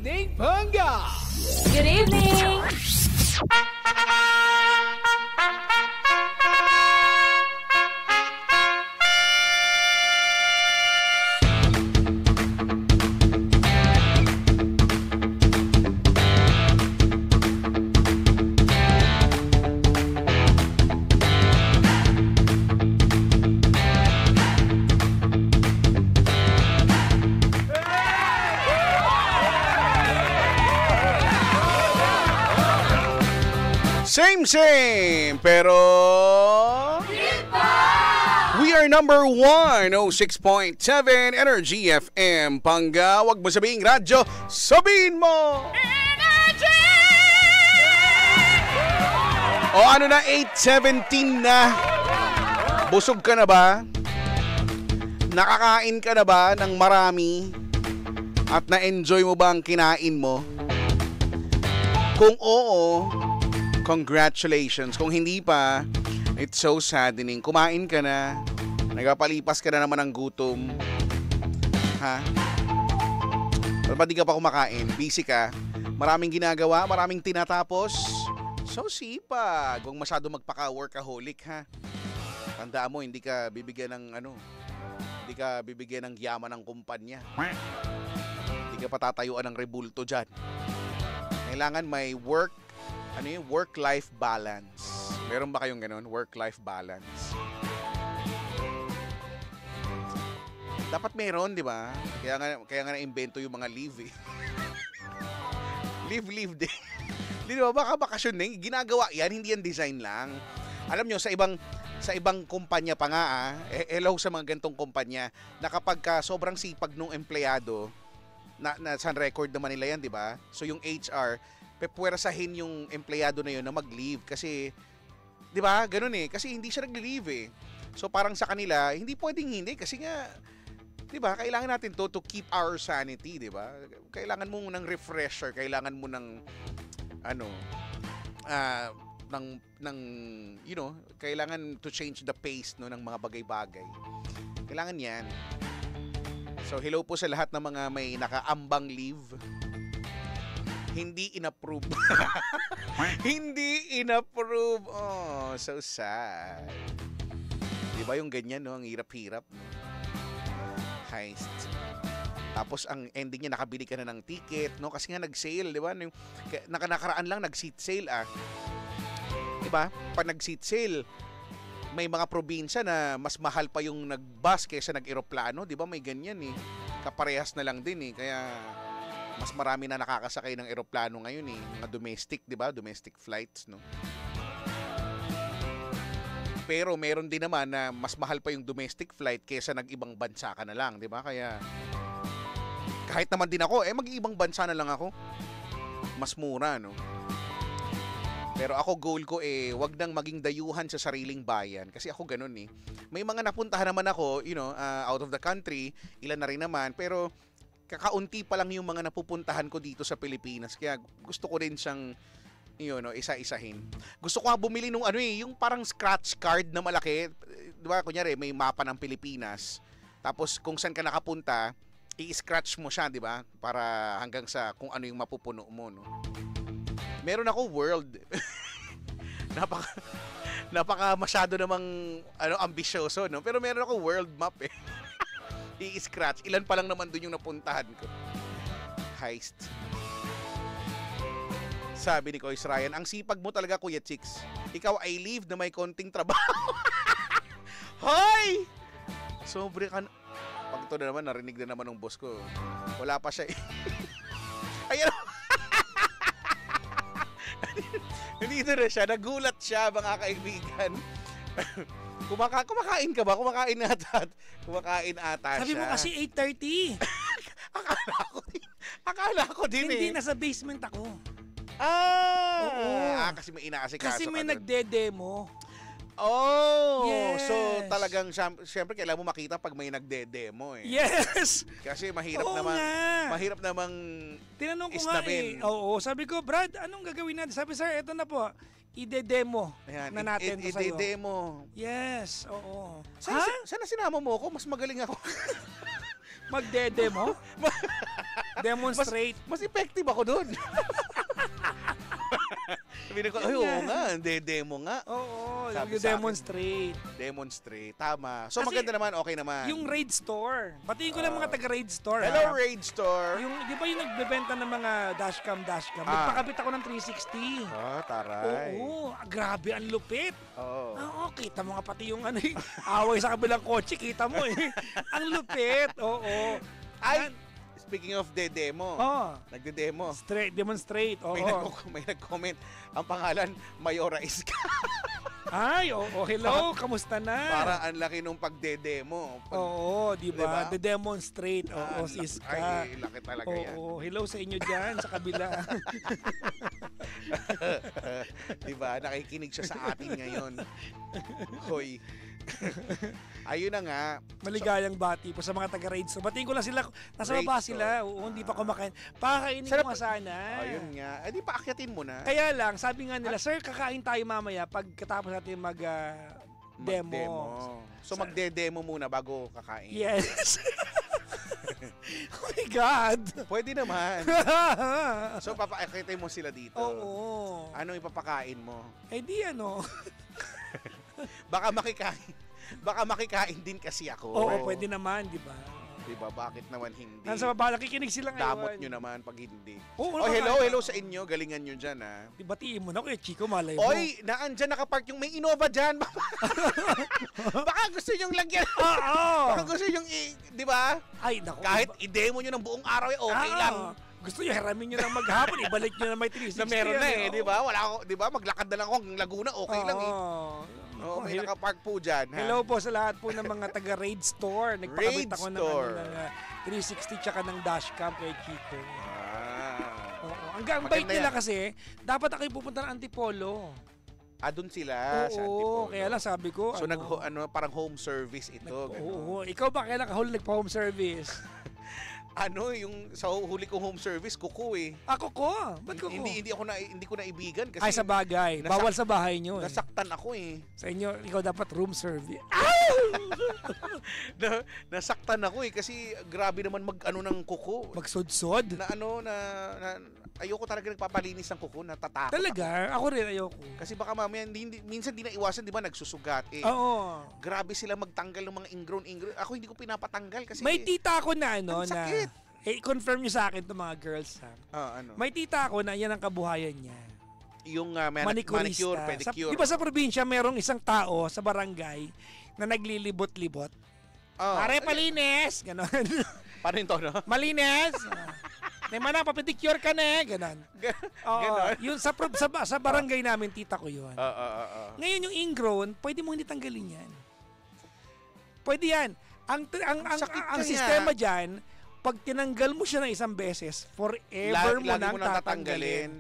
evening, Panga! Good evening! Same, pero we are number 1, 6.7 Energy FM. Panga, wag mo sabihin radyo, sabihin mo! Energy! O ano na, 8:17 na. Busog ka na ba? Nakakain ka na ba ng marami? At na-enjoy mo ba ang kinain mo? Kung oo, congratulations. Kung hindi pa, it's so saddening. Kumain ka na. Nagpapalipas ka na naman ng gutom. Ha? Ba't di ka pa kumakain? Busy ka. Maraming ginagawa, maraming tinatapos. So sipag. Huwag masyado magpaka-workaholic, ha? Tandaan mo, hindi ka bibigyan ng hindi ka bibigyan ng yaman ng kumpanya. Hindi ka patatayuan ng rebulto dyan. Kailangan may work-life balance. Meron ba kayong ganun? Work-life balance. Dapat meron, di ba? Kaya nga na-invento yung mga leave eh. Leave day. Di ba? Baka bakasyon na. Ginagawa yan, hindi yan design lang. Alam nyo, sa ibang kumpanya pa nga, hello sa mga gantong kumpanya, na kapag sobrang sipag nung empleyado, na sa record naman nila yan, di ba? So yung HR, pepuwersahin yung empleyado na yun na mag-leave kasi, di ba, ganun eh. Kasi hindi siya nag-leave eh. So parang sa kanila, hindi pwedeng hindi kasi nga, di ba, kailangan natin to keep our sanity, di ba? Kailangan mo ng refresher, kailangan mo ng, kailangan to change the pace no, ng mga bagay-bagay. Kailangan yan. So hello po sa lahat ng mga may nakaambang leave. Hindi in-approve. Hindi in-approve. Oh, so sad. Di ba yung ganyan, no? Ang hirap-hirap. No? Heist. Tapos ang ending niya, nakabili ka na ng ticket, no? Kasi nga nag-sale, di ba? Nakaraan lang, nag-seat sale, Di ba? Pag nag-seat sale, may mga probinsya na mas mahal pa yung nag-bus kaysa nag-eroplano. Di ba? May ganyan, eh. Kaparehas na lang din, eh. Kaya mas marami na nakakasakay ng eroplano ngayon eh, mga domestic, 'di ba? Domestic flights, no. Pero meron din naman na mas mahal pa yung domestic flight kaysa nag-ibang bansa ka na lang, 'di ba? Kaya kahit naman din ako, mag-ibang bansa na lang ako. Mas mura, no. Pero ako goal ko wag nang maging dayuhan sa sariling bayan kasi ako ganun eh. May mga napuntahan naman ako, out of the country, ilan na rin naman, pero kakaunti pa lang yung mga napupuntahan ko dito sa Pilipinas. Kaya gusto ko rin siyang isa-isahin. Gusto ko bumili nung yung parang scratch card na malaki. 'Di ba? Kunyari may mapa ng Pilipinas. Tapos kung saan ka nakapunta, i-scratch mo siya, 'di ba? Para hanggang sa kung ano yung mapupuno mo, no. Meron ako world. napaka masyado namang ambisyoso, no. Pero meron ako world map eh. I-scratch. Ilan pa lang naman dun yung napuntahan ko. Heist. Sabi ni Kois Ryan, ang sipag mo talaga, Kuya Chicks. Ikaw ay leave na may konting trabaho. Hoy! Sobre ka na. Pag ito na naman, narinig na naman ng boss ko. Wala pa siya. Ayan. Nandito na siya. Nagulat siya, mga kaibigan. Kumakain ka ba? Kumakain ata Sabi siya. mo kasi 8:30. Akala ko din Hindi, nasa basement ako. Oo. Kasi may inaasikaso Kasi may ka nagde-demo. Oh, yes. So talagang siyempre kailangan mo makita pag may nagde-demo eh. Yes. Kasi mahirap namang tinanong ko isnabin. nga Oo, sabi ko, Brad, anong gagawin natin? Sabi, sir, eto na po. Ide-demo na natin to sa'yo. Ide-demo. Yes, oo. Sana sinama mo ako? Mas magaling ako. Magde-demo? Demonstrate. Mas effective ako doon. Sabi ko, ay, oo nga, demo nga. Oo, Sabi yung demonstrate. Demonstrate, tama. So, Kasi maganda naman, okay naman. Yung Raid Store. Batiin ko lang mga taga-Raid Store. Hello, Raid Store. Yung, di ba yung nagbebenta ng mga dashcam? Nagpakabit ako ng 360. Taray. Oo, grabe, ang lupit. Oo. Oo, kita mo nga pati yung away sa kabilang kotse, kita mo eh. Ang lupit, oo. Ay, speaking of demo, nagde-demo. Demonstrate, oo. May nag-comment, ang pangalan, Mayora Iska. Ay, oo, hello, kamusta na? Para ang laki nung pagde-demo. Oo, di ba? Diba? De-demonstrate, oo, si Iska. Ay, laki talaga yan. Oo, hello sa inyo dyan, sa kabila. Diba? Nakikinig siya sa atin ngayon. Hoy. Ayun na nga. Maligayang bati po sa mga taga-Raid Store. Batiin ko lang sila, nasa Raid baba Store. sila. Oo, hindi pa kumakain. Pakakainin ko nga sana. Ayun nga. Eh, di paakyatin mo na. Kaya lang, sabi nga nila, sir, kakain tayo mamaya pagkatapos natin mag-demo. So, magde-demo muna bago kakain. Yes. Oh my God. Pwede naman. So, papaakyatin mo sila dito. Oo. Ano ipapakain mo? Eh di ano. Baka makikain din kasi ako. Oo, pwede naman, di ba? Diba? Bakit naman hindi? Nasa baba, nakikinig sila ngayon. Damot nyo naman pag hindi. Oo, hello sa inyo. Galingan nyo dyan, ha? Di batiin mo na, Kuya Chico, malay mo. Oy, naandyan nakapark yung may Innova dyan. Baka gusto nyong lagyan. Oo. Baka gusto nyong, di ba? Ay, naku. Kahit i-demo nyo ng buong araw, okay lang. Gusto nyo, haramin nyo ng maghapon, ibalik nyo na may 360. Na meron na eh, di ba? Wala ako, di ba? Maglakad na lang ako hanggang Laguna, okay lang eh. Oo, may nakapark po dyan, ha? Hello po sa lahat po ng mga taga-Raid Store. Nagpakabit ako ng 360 tsaka ng dashcam kay Chico. Oo. Ang bait nila kasi, dapat ako pupunta ng Antipolo. Doon sila sa Antipolo. Kaya lang sabi ko. So, parang home service ito. Oo. Ikaw ba kailan ka huli nagpa-home service? Yung sa huli kong home service, kuko eh. Kuko? Ba't kuko? Hindi ko naibigan kasi ay, sa bagay. Bawal sa bahay nyo eh. Nasaktan ako eh. Sa inyo, ikaw dapat room service. Nasaktan ako eh kasi grabe naman ng kuko. Magsudsod? Na ayoko talaga nagpapalinis ng kuko, natatakot. Talaga? Ako rin ayoko. Kasi baka mamaya, minsan di na iwasan, di ba, nagsusugat eh. Oo. Grabe sila magtanggal ng mga ingrown. Ako hindi ko pinapatanggal kasi may tita ako na sakit. Confirm nyo sa akin to mga girls ha. May tita ako na yan ang kabuhayan niya. Yung manicure, pedicure. Di ba sa probinsya merong isang tao sa barangay na naglilibot-libot? Pare, palinis! Ganon. Paano yung tono? Malinis! Naman papedicure ka na ganon. Ganon? Yun sa barangay namin, tita ko yun. Ngayon yung ingrown, pwede mo hindi tanggalin yan. Pwede yan. Ang sistema dyan, pag tinanggal mo siya ng isang beses, forever mo nang tatanggalin.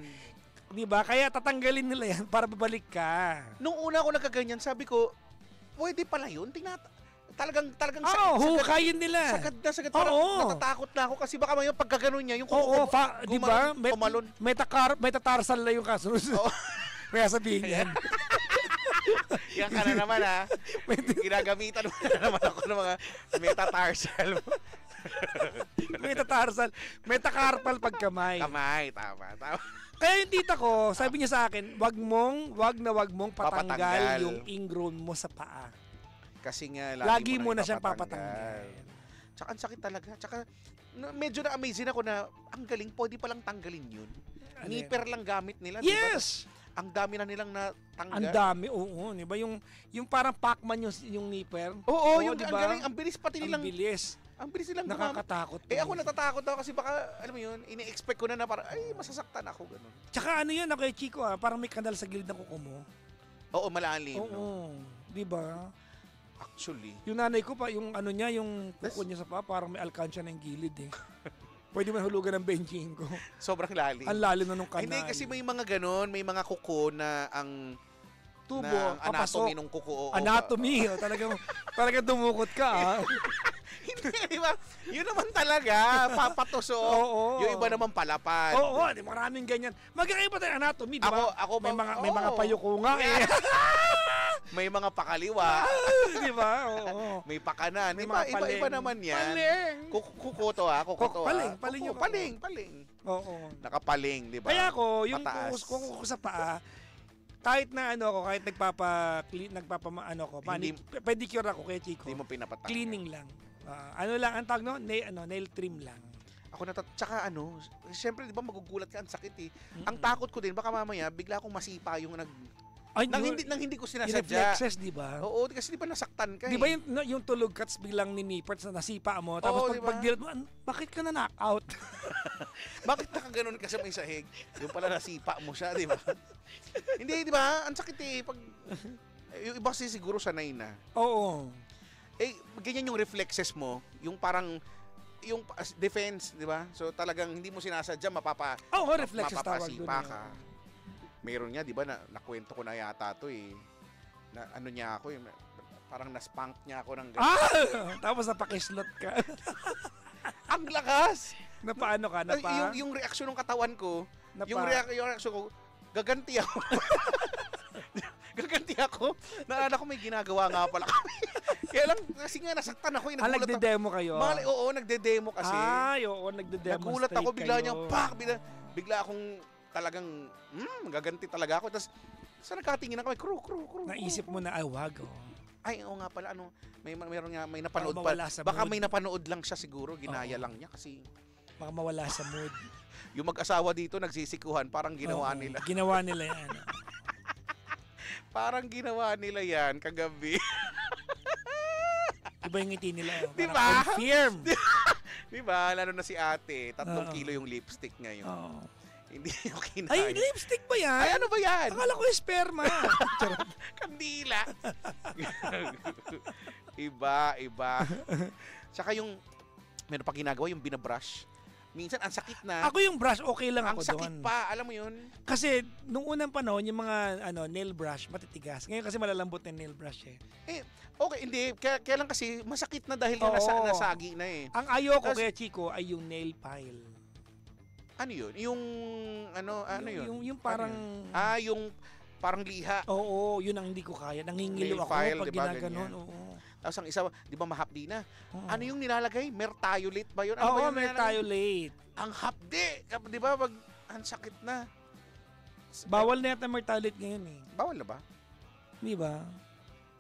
Diba? Kaya tatanggalin nila yan para babalik ka. Nung una ako nagkaganyan, sabi ko, pwede pala yun? Talagang hukayin nila. Sagad. Parang natatakot na ako kasi baka may pagkaganon niya, yung di ba? Pumalon. May tatarsal na yung kasunod. Kaya sabihin yan. Yan ka na naman ha. Ginagamitan mo na naman ako ng mga metatarsal. May takarpal pagkamay. Kamay, tama. Kaya yung tita ko, sabi niya sa akin, wag mong patanggal yung ingrown mo sa paa. Kasi nga, lagi mo na siyang papatanggal. Tsaka ang sakit talaga. Tsaka medyo na-amazing ako na ang galing, pwede palang tanggalin yun. Nipper lang gamit nila. Yes! Diba? Ang dami na nilang natanggal. Ang dami, oo. Diba? Yung parang Pac-Man yung nipper. Oo, yung diba? Ang galing. Ang bilis pati nilang. Ang bilis nilang nakakatakot. Ako natatakot ako kasi baka, alam mo yun, ini-expect ko na parang, ay, masasaktan ako. Ganun. Tsaka ano yun, ako Chico, parang may kanal sa gilid ng kuko mo. Oo, malalim. Oo. Diba? Actually. Yung nanay ko pa, yung ano niya, yung kuko niya sa paa, parang may alkansya na yung gilid eh. Pwede man hulugan ng benching ko. Sobrang lalim. Ang lalim na nung kanal. Hindi, kasi may mga ganon, may mga kuko na ang tubo, na anatomy ng kuko. Anatomy. Talagang dumukot ka. Di ba? Yun naman talaga, papatusok. Oo. Yung iba naman palapad. Oo, di maraming ganyan. Magkakaiba tayo anatomy, di ba? Ako may mga payuko nga eh. May mga pakaliwa. Di ba? Oo. May pakanan. May mga paleng. Iba naman yan. Paling. Kukuto kukuto Paling yung paling. Oo. Nakapaling, di ba? Kaya ako, yung Mataas. kung sa paa, kahit na kahit pedicure ako kay Chico. Hindi mo pinapatanggal. Cleaning lang. Ano lang ang tawag no? Nail trim lang. Ako tsaka siyempre di ba magugulat ka, ang sakit eh. Ang takot ko din, baka mamaya bigla akong masipa yung nang hindi ko sinasadya. Reflexes, di ba? Oo, kasi di ba nasaktan ka Di ba yung tulog cuts biglang ninipert na nasipa mo, tapos diba? pag mo, bakit ka na knock-out? Bakit nakaganon ka sa may sahig? Yung pala nasipa mo siya, di ba? Hindi, di ba? Ang sakit eh. Yung iba kasi siguro sanay na. Oo. Ganyan yung reflexes mo, yung parang yung defense, di ba? So talagang hindi mo sinasadya, reflexes tawag doon. Mapapasipa ka. Meron niya, di ba, nakwento ko na yata to eh. Na ano niya ako, parang na-spank niya ako ng gano'n. Tapos napakislot ka. Ang lakas! Napaano ka? Yung reaksyon ng katawan ko, yung reaksyon ko, gaganti ako. Gaganti ako. Naalala ko may ginagawa nga pala kami. Kaya lang, kasi nga nasaktan ako. Nagde-demo kayo? Oo, nagde-demo kasi. Nagde-demonstrate nagulat ako, bigla kayo. niyang bigla akong talagang, gaganti talaga ako. Tapos, sa nagkatingin ako, crew. Naisip mo na, wag. Ay, oo nga pala, may napanood pa. Baka may napanood lang siya siguro, ginaya lang niya kasi. Baka mawala sa mood. Yung mag-asawa dito, nagsisikuhan, parang ginawa nila. Ginawa nila yan. Parang ginawa nila yan kagabi. Iba yung ngiti nila. Di ba? Confirm. Di ba? Lalo na si ate, 3 kilo yung lipstick ngayon. Hindi yung kinaya. Ay, lipstick ba yan? Ay, ano ba yan? Akala ko yung sperma. Kandila. Iba. Tsaka yung, meron pa ginagawa, yung binabrush. Minsan, ang sakit na. Ako yung brush, okay lang ako doon. Ang sakit pa, alam mo yun? Kasi, nung unang panahon, yung mga nail brush, matitigas. Ngayon kasi malalambot na nail brush eh. Okay, hindi. Kaya lang kasi, masakit na dahil nasagi na eh. Ang ayoko kaya, Chico, ay yung nail file. Ano yun? Yung yun? Yung parang... yung parang liha. Oo, yun ang hindi ko kaya. Nangingilo ako pag diba, ginaganon. Oo. Tapos ang isa, di ba mahapdi na? Ano yung nilalagay? Mertiolate ba yun? Oo, mertiolate. Ang hapdi! Di ba? Ang sakit na. Bawal na yata mertiolate ngayon eh. Bawal na ba? Di ba?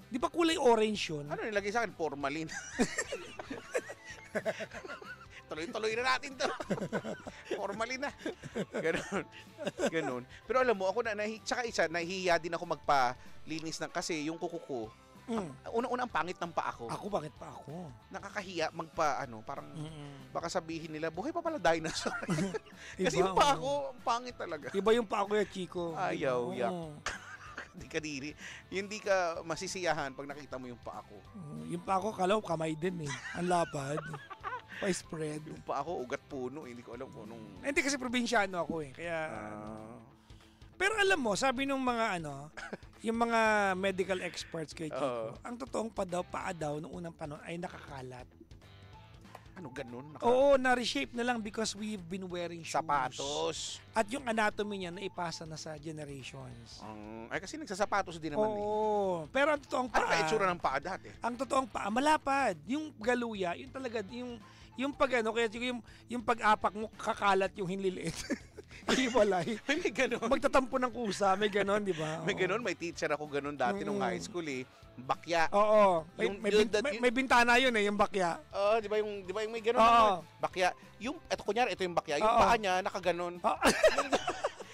Di ba kulay orange yun? Ano nilagay sa akin? Formalin. Tuloy-tuloy na natin to. Formalin na. Ganon. Pero alam mo, ako tsaka isa, nahihiya din ako magpalinis kasi yung kuko ko, una-una ang pangit ng paa ko. Ako, bakit pa ako? Nakakahiya parang baka sabihin nila, buhay pa pala dinosaur. Kasi Iba, yung paa ko, ang pangit talaga. Iba yung paa ko ya, Chico. Ayaw, yak. Hindi ka masisiyahan pag nakita mo yung paa ko. Yung paa ko, kalaw kamay din eh. Ang lapad. Pa-spread. Yung paa ko, ugat puno. Hindi ko alam kung anong... Hindi kasi probinsyano ako eh. Kaya... Pero alam mo, sabi nung mga yung mga medical experts kay Chico, ang totoong paa daw noong unang panahon ay nakakalat. Ano ganun? Oo, na-reshape na lang because we've been wearing shoes. Sapatos. At yung anatomy niya naipasa na sa generations. Ay kasi nagsasapatos din naman Oo. Pero ang totoong paa... Ano kaya itsura ng paa dati? Ang totoong paa, malapad. Yung galuya, yun talaga, yung pag kaya yung pag-apak mo, kakalat yung hinliliit. Hiwalay. May ganon. Magtatampo ng kusa, may ganon, di ba? May ganon, may teacher ako ganon dati nung high school eh. Bakya. Oo. May bintana yun eh, yung bakya. Di ba yung may ganon? Bakya. Eto kunyari, ito yung bakya. Yung paa niya, nakaganon.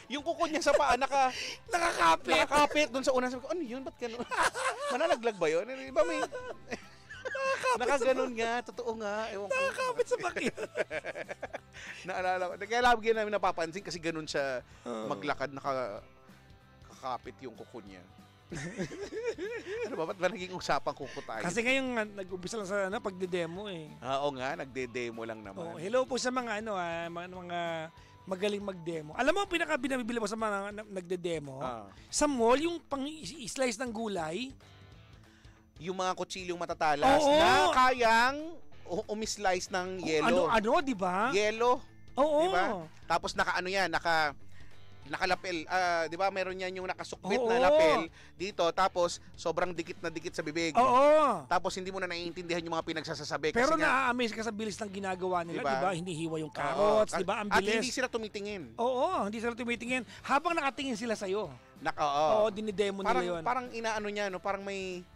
Yung kuko niya sa paa, nakakapit doon sa una. Sabi ko, ano yun? Ba't ganon? Manalaglag ba yun? Di ba may... Nakaganon nga, totoo nga. Nakakapit sa bakya. Naalala ko. Kaya lagi namin napapansin kasi ganun siya maglakad, nakakapit yung kuko niya. Ano ba? Ba't ba naging usapang kuko tayo? Kasi ngayon nag-umpisa lang sa pagde-demo eh. Oo nga, nagde-demo lang naman. Hello po sa mga mga magaling mag-demo. Alam mo, binabibili mo sa mga nagde-demo? Sa mall, yung pang-slice ng gulay. Yung mga kutsilyong matatalas na kayang umislice ng yelo. Ano, di ba? Yelo. Oo. Di ba? Tapos nakalapel, 'di ba? Meron yan yung nakasukbit na lapel dito, tapos sobrang dikit na dikit sa bibig. Oo. Tapos hindi mo na naiintindihan yung mga pinagsasabi Pero kasi na-amaze ka sa bilis ng ginagawa nila, Diba? 'di ba? Hinihiwa yung carrots, 'di ba? Ang At bilis. hindi sila tumitingin. Oo, hindi sila tumitingin habang nakatingin sila sa iyo. Oo, dinidemo nila 'yon. Parang inaano niya, no? Parang may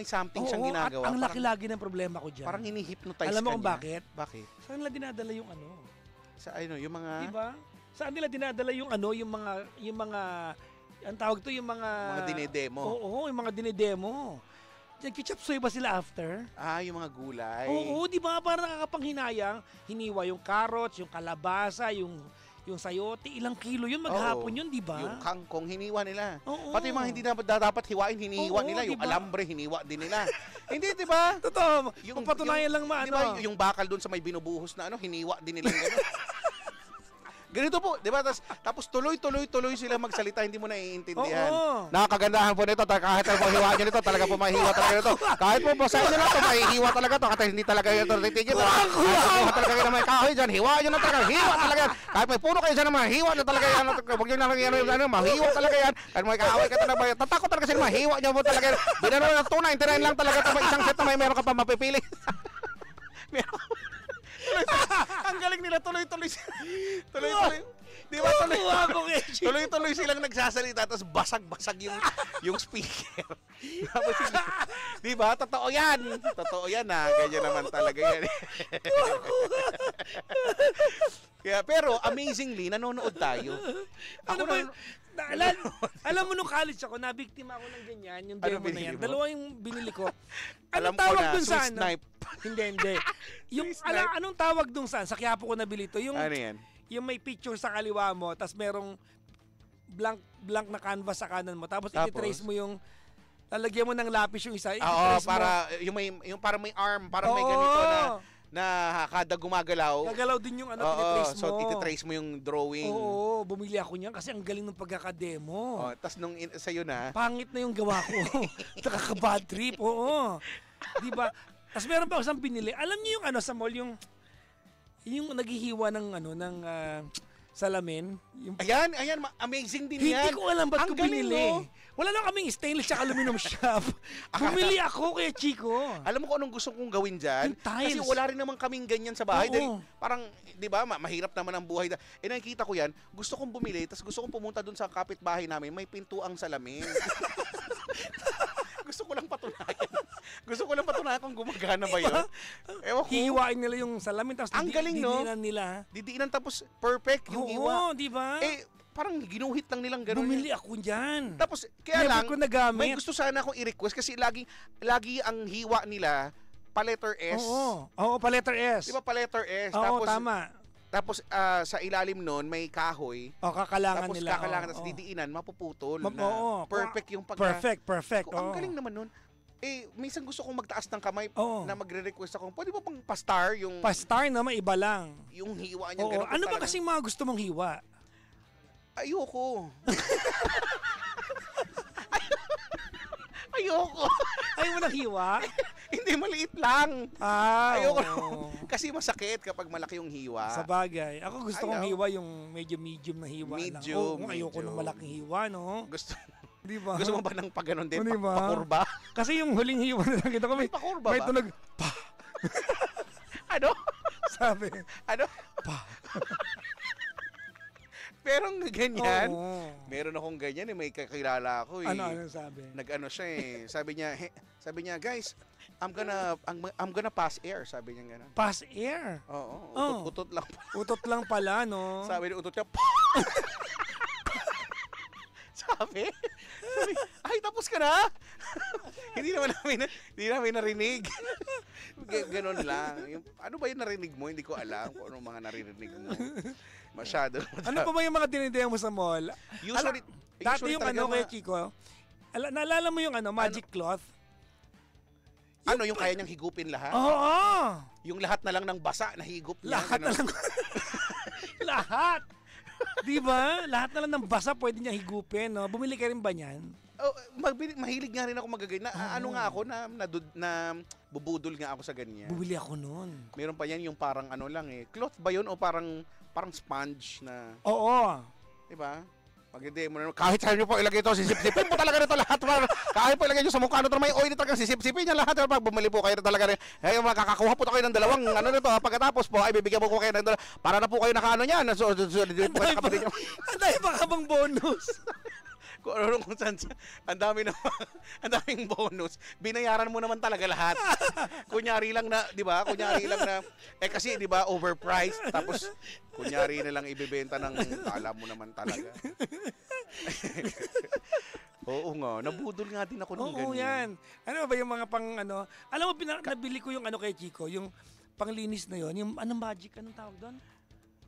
something siyang ginagawa. At ang laki-lagi ng problema ko diyan. Parang hini-hypnotize Alam mo kung kanya. bakit? Bakit? Saan nila dinadala yung ano? Sa yung mga 'Di ba? Saan nila dinadala yung ano, yung mga ang tawag to, yung mga dinedemo. Oo, yung mga dinedemo. Nag-chop suey ba sila after? Yung mga gulay. Oo, 'di ba? Parang nakakapanghinayang. Hiniwa yung carrots, yung kalabasa, yung sayote, ilang kilo yun maghapon yun, 'di ba? Yung kangkong hiniwa nila. Oo. Pati yung mga hindi dapat hiwain, hinihiwa Oo, nila. Yung diba? alambre, hiniwa din nila. Hindi, 'di ba? Totoo. Yung patunayan lang Di ba, yung bakal doon sa may binubuhos na hiniwa din nila gano'n. Ganito po, 'di ba? Tapos tuloy sila magsalita, hindi mo naiintindihan. Oo. Nakakagandahan po nito, kahit po hiwa niyo nito, talaga po mahihiwa talaga ito. Kahit po basahin niyo na ito, mahihiwa talaga ito. Kahit hindi talaga ito titigil. Kahit po talaga kayo na may kahoy dyan, hiwa niyo na talaga, hiwa talaga yan. Kahit may puno kayo dyan na mahiwa na talaga yan. Huwag niyo na mahiwa talaga yan. Kahit may kahoy ka talaga, tatakot talaga sila, mahiwa niyo po talaga yan. Binaro na 299 lang talaga ito, isang set na meron ka pa mapipili. Ang galing nila, tuloy. Di ba tuloy silang nagsasalita, tapos basag-basag yung speaker. Tapos, di ba? Totoo yan na. Ganyan naman talaga yan. Kaya, pero amazingly, nanonood tayo. Alam mo nung college ako, nabiktima ako ng ganyan, yung demo na yan. Dalawa yung binili ko. Alam Anong tawag ko na, dun sa Swiss knife. Hindi. Anong tawag dun sa? Sa Quiapo ko nabili to. Yung, ano yan? Yung may picture sa kaliwa mo, tapos merong blank na canvas sa kanan mo. Tapos i-trace mo yung, lalagyan mo ng lapis yung isa. Oo, para yung parang may arm, parang may ganito na kada gumagalaw. Gagalaw din yung iti-trace mo. So iti-trace mo yung drawing. Oo, bumili ako niyan kasi ang galing ng pagkakademo. Tapos nung sa'yo na. Pangit na yung gawa ko. Nakaka-bad trip, oo. Di ba? Tapos meron pa ako isang binili. Alam niyo yung sa mall, yung naghihiwa ng salamin. Ayan, amazing din yan. Hindi ko alam ba't ko binili. No? Wala lang kaming stainless at aluminum shop. Bumili ako kaya Chico. Alam mo kung anong gusto kong gawin dyan? Kasi wala rin naman kaming ganyan sa bahay. Dahil parang, di ba, mahirap naman ang buhay. Nakikita ko yan, gusto kong bumili, tapos gusto kong pumunta dun sa kapitbahay namin, may pintuang salamin. Gusto ko lang patunayan kung gumagana ba yun. Ewan ko. Hihiwain nila yung salamin, tapos didiinan nila. Didiinan tapos perfect yung hiwa. Oo, di ba? Parang ginuhit lang nilang gano'n. Bumili ako dyan. Tapos, kaya lang, ko nagamit. may gusto sana akong i-request kasi lagi ang hiwa nila, pa-letter S. Oo, pa-letter S. Di ba pa-letter S? Oo, tama. Tapos, sa ilalim nun, may kahoy. Kakalangan nila. Tapos didiinan, mapuputol. Perfect yung Perfect. Ang galing naman nun. Minsan gusto kong magtaas ng kamay na magre-request ako. Pwede ba pang pa-star yung... Pa-star naman, iba lang. Yung hiwa niya. Ano ba kasing mga gusto mong hiwa? Ayoko. Ayoko. Ayaw mo ng hiwa? Hindi, maliit lang. Ayoko. Kasi masakit kapag malaki yung hiwa. Sa bagay. Ako gusto kong hiwa yung medyo medium na hiwa lang. Ayoko ng malaking hiwa, no? Diba? Gusto mo ba ng pag-ganon din? Diba? Pakurba? Kasi yung huling hiwa na nakita ko, may pakurba ba? May tunog, pa! Ano? Sabi. Ano? Pa! Pero ganyan, meron akong ganyan may kakilala ako Ano sabi? Nag-ano siya Sabi niya, guys, I'm gonna pass air, sabi niya gano'n. Pass air? Oo, utot lang pala. Utot lang pala, no? Sabi niya, utot niya, sabi, ay, tapos ka na? Hindi namin narinig. Ganon lang. Ano ba yung narinig mo? Hindi ko alam kung anong mga narinig mo. Masyado. Ano pa ba yung mga dinidea mo sa mall? Usually dati yung kay Chico, naalala mo yung magic cloth? Yung kaya niyang higupin lahat? Oo. Yung lahat na lang ng basa, nahigup niya. Lahat na lang. Lahat. Di ba? Lahat na lang ng basa pwede niya higupin, no? Bumili ka rin ba niyan? Oh, mahilig nga rin ako magagay. Ano nga ako na bubudol nga ako sa ganyan. Bumili ako noon. Meron pa yan yung parang ano lang cloth ba yun o parang sponge na, Oo. di ba? Pag hindi mo na, kahit saan nyo po ilagay ito, sisip-sipin po talaga nito lahat. Kahit po ilagay nyo sa mukha nito, may oil nito, sisip-sipin niya lahat. Pag bumili po kayo talaga rin, makakakuha po kayo ng dalawang ano nito. Pagkatapos po, ay bibigyan po kayo ng dalawang, para na po kayo nakaano niyan. Ang dahil pa kabang bonus. Kung ano kung saan, ang daming bonus. Binayaran mo naman talaga lahat. Kunyari lang na, 'di ba? Kunyari lang na kasi 'di ba, overpriced, tapos kunyari na lang ibebenta ng alam mo naman talaga. Oo nga, nabudol nga din ako ng ganyan. Oo, yan. Ano ba yung mga pang ano? Alam mo, nabili ko yung ano kay Chico, yung panglinis na yon, yung anong tawag doon?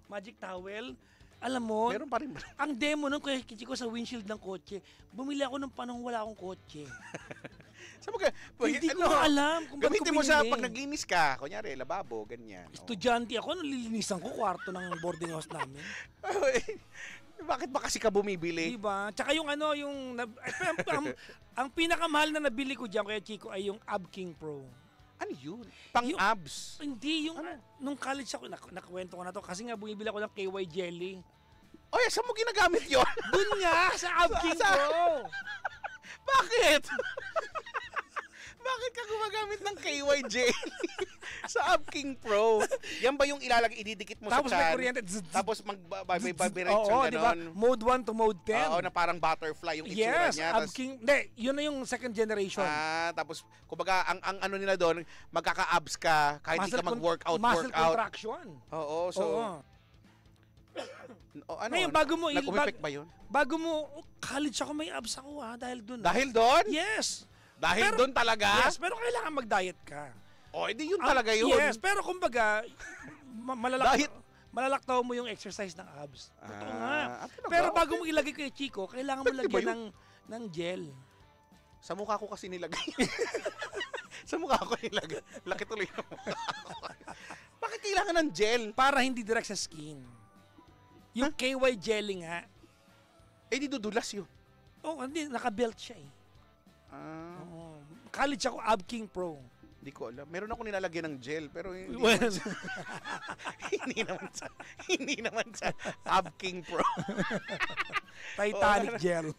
Magic towel. Alam mo, meron pa rin ba? Ang demo nung kay Chico sa windshield ng kotse, bumili ako ng panahon wala akong kotse. Hindi ko alam kung gamitin mo sa pag naglinis ka, kunyari, lababo, ganyan. Estudyante ako, nalilinisan ko kwarto ng boarding house namin. Bakit ba kasi ka bumibili? Diba? Tsaka yung ano, ang pinakamahal na nabili ko dyan kay Chico ay yung Ab King Pro. Ano yun? Pang-abs? Hindi, yung nung college ako, nakwento ko na to, kasi nga bumibili ako ng KY jelly. Oy, saan mo ginagamit yun? Dun nga, sa Ab King Pro. Bakit? Bakit ka gumagamit ng KY jelly sa Ab King Pro? Yan ba yung ididikit mo tapos sa may chan? kuryente. Tapos mag-vibrate Oo, siya diba? ganon. Mode 1 to mode 10. Oo, na parang butterfly yung itsura yes, niya. Ab King. Hindi, yun na yung second generation. Tapos, kumbaga, ang ano nila doon, magkaka-abs ka kahit di ka mag-workout. Muscle contraction. Oo, so... ano, ngayon, bago mo... nag-umipek ba yun? Bago mo... college ako, may abs ako dahil doon. Dahil doon? Yes. Dahil doon talaga? Yes, pero kailangan mag-diet ka. Edi yun talaga yun. Yes, pero kumbaga, malalaktaw mo yung exercise ng abs. Totoo nga. Pero bago mo ilagay kay Chico, kailangan mo lagyan ng gel. Sa mukha ko kasi nilagay. Sa mukha ko nilagay. Laki tuloy ng mukha ko. Bakit kailangan ng gel? Para hindi direct sa skin. Yung KY jelly nga. Di dudulas yun. Hindi. Naka-belt siya eh. College ako, Ab King Pro. Hindi ko alam. Meron ako nilalagyan ng gel, pero hindi hindi naman sa Ab King Pro. Titanic gel.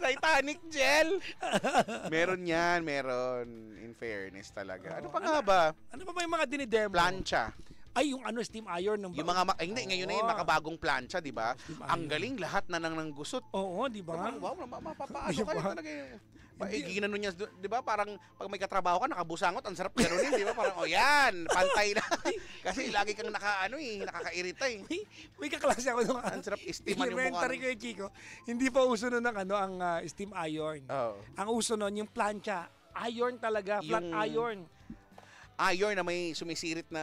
Titanic gel. Meron yan, meron. In fairness talaga. Ano pa nga ba? Ano pa ba yung mga dinidemo? Plancha. Ay, yung steam iron. Yung mga, hindi, ngayon na yun, makabagong plancha, di ba? Ang galing, lahat na nang gusot. Oo, di ba? Wow, mapapaano kayo talaga yun. Ginano niya, di ba? Parang pag may katrabaho ka, nakabusangot, ang sarap ganunin, di ba? Parang, yan, pantay na. Kasi lagi kang nakakairita eh. May kaklase ako nung ang sarap istiman yung mukha. Elementary ko yung Chico, hindi pa uso nun ang steam iron. Oh. Ang uso nun, yung plancha. Iron talaga, flat iron. Iron na may sumisirit na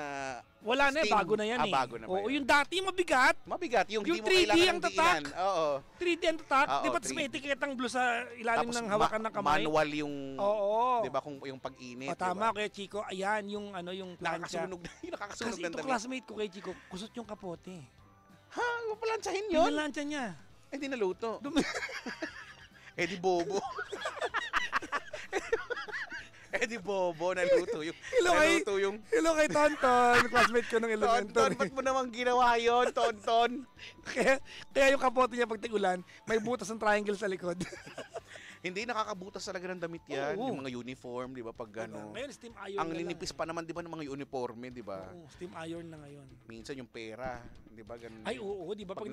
wala steam. Na bago na yan eh. Bago na ba Oo, yan? yung dati mabigat. Mabigat, yung di mo 3D kailangan ang ng tatak. diinan. Oo. 3D ang tatak. Oo, Di ba may 3D. etiketang blue sa ilalim Tapos ng hawakan ng kamay? manual yung, oo. di ba, kung yung pag-init. Tama, kaya Chico, ayan yung plancha. Nakakasunog kasi ng ito damit. classmate ko kay Chico, kusot yung kapote. Ha? Mapalansahin yun? Pinalansya niya. Di naluto. Di bobo. Di bobo, naluto yung... Hello kay Tonton, classmate ko ng elementary. Tonton, ba't mo naman ginawa yun, Tonton? kaya yung kapote niya pag tigulan, may butas ng triangle sa likod. Hindi, nakakabutas talaga ng damit yan. Oo. Yung mga uniform, di ba, pag gano'n. Ngayon, steam iron ang linipis pa naman, di ba, ng mga uniforme, di ba? Oo, steam iron na ngayon. Minsan yung pera, di ba, ganun. Ay, oo, di ba? Pag